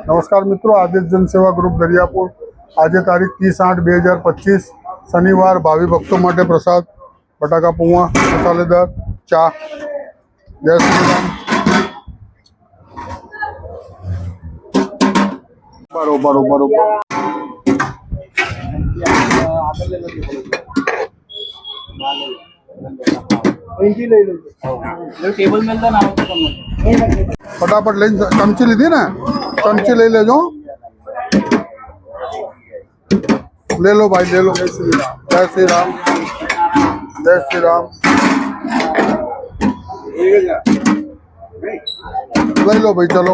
નમસ્કાર મિત્રો, આદેશ જનસેવા ગ્રુપ દરિયાપુર આજે તારીખ 30/8/2025 શનિવાર ભાવિ ભક્તો માટે પ્રસાદ બટાકા પૌવા મસાલેદાર ચા. જય શ્રી રામ. બરોબર फटाफट ले चमची लीधी ने चमची ले लेजो. ले लो भाई ले लो. जय श्री राम. जय श्री राम. ले लो भाई चलो.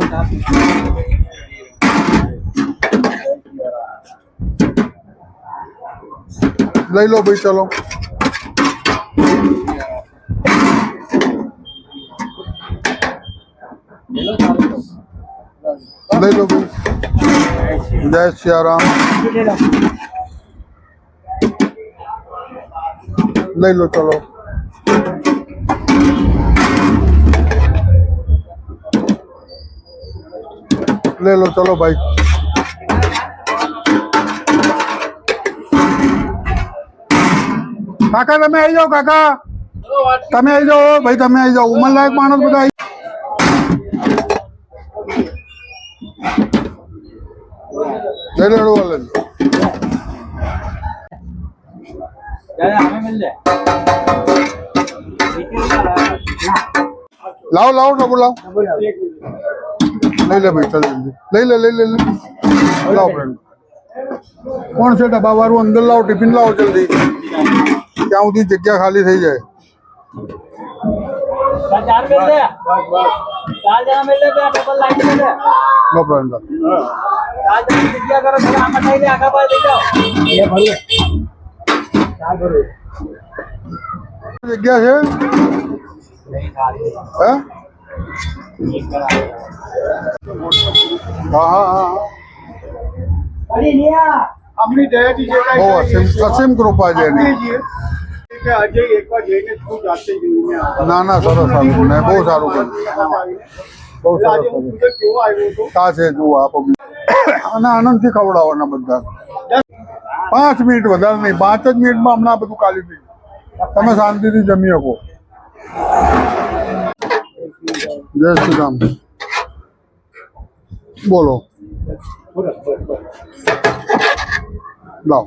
ले लो भाई चलो. ले लो भाई. जय श्री राम. ले लो चलो. ले लो चलो भाई. काका તમે આવી જાઓ. કાકા તમે આવી જાઓ ભાઈ. તમે આવી જાઓ. ઉંમરલાયક માણસ બધા. लाओ लाओ डबो लाओ. ले ले भाई चल जल्दी. ले ले ले ले ले. लाओ फ्रेंड. कौन से डब्बा वारू अंदर लाओ. टिफिन लाओ जल्दी. क्या उदी जगह खाली थी जाए. No problem. जगह है. અસીમ કૃપા છે. ના ના સરસ સારું ને બહુ સારું કર્યું. બહુ સરસ કા છે જુઓ આપ. અને આનંદથી ખવડાવવાના બધા. 5 મિનિટ વધારે નહીં. 5 જ મિનિટમાં હમણાં બધું કાઢી દીધું. તમે શાંતિથી જમી શકો. જય શ્રી રામ. બોલો. લાવ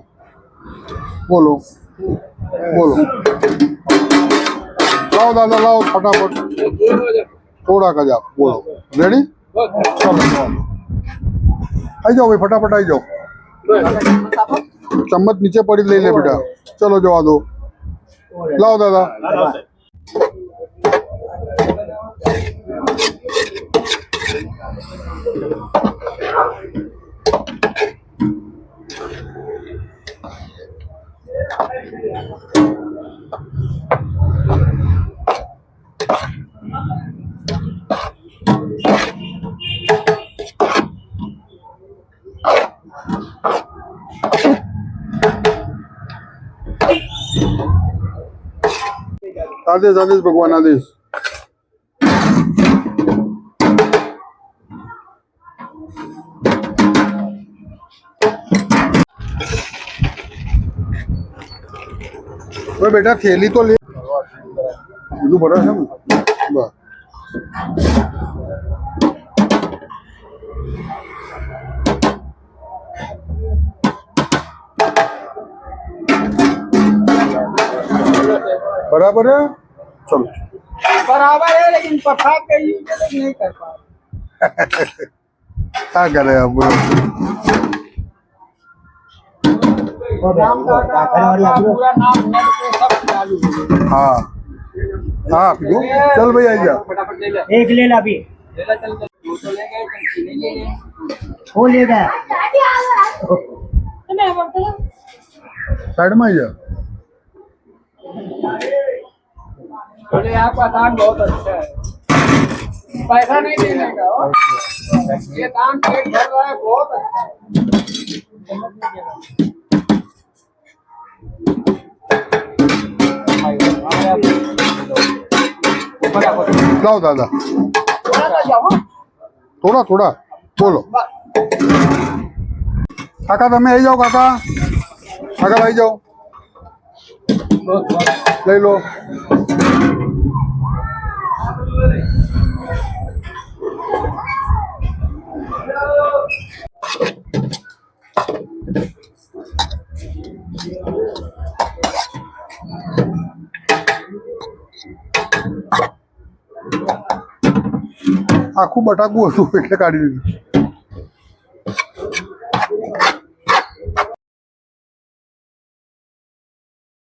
બોલો બોલો. લાવો દાદા લાવો ફટાફટ. થોડાક જ આપ. બોલો. રેડી. આવી જાઓ ભાઈ ફટાફટ આવી જાઓ. ચમ્મચ નીચે પડી લઈ લે બેટા. ચલો જવા દો. લાવો દાદા. आदेश आदेश भगवान आदेश. बेटा थैली तो ले. બધું બરાબર છે ને. બસ बराबर है. चलो बराबर है लेकिन पता कहीं नहीं कर पा क्या करे अब. हाँ हाँ चल भाई आई जा. एक ले ला भी. वो ले गया. साइड में आई जा. यहाँ का दान बहुत अच्छा है. पैसा नहीं देने का. ये दान पेट भर रहा है. बहुत अच्छा है. लाओ दादा. थोड़ा थोड़ा बोलो. કાકા તમે આવી જાઓ કાકા કાકા આવી જાઓ લઈ લો આખું બટાકું હતું એટલે કાઢી દીધું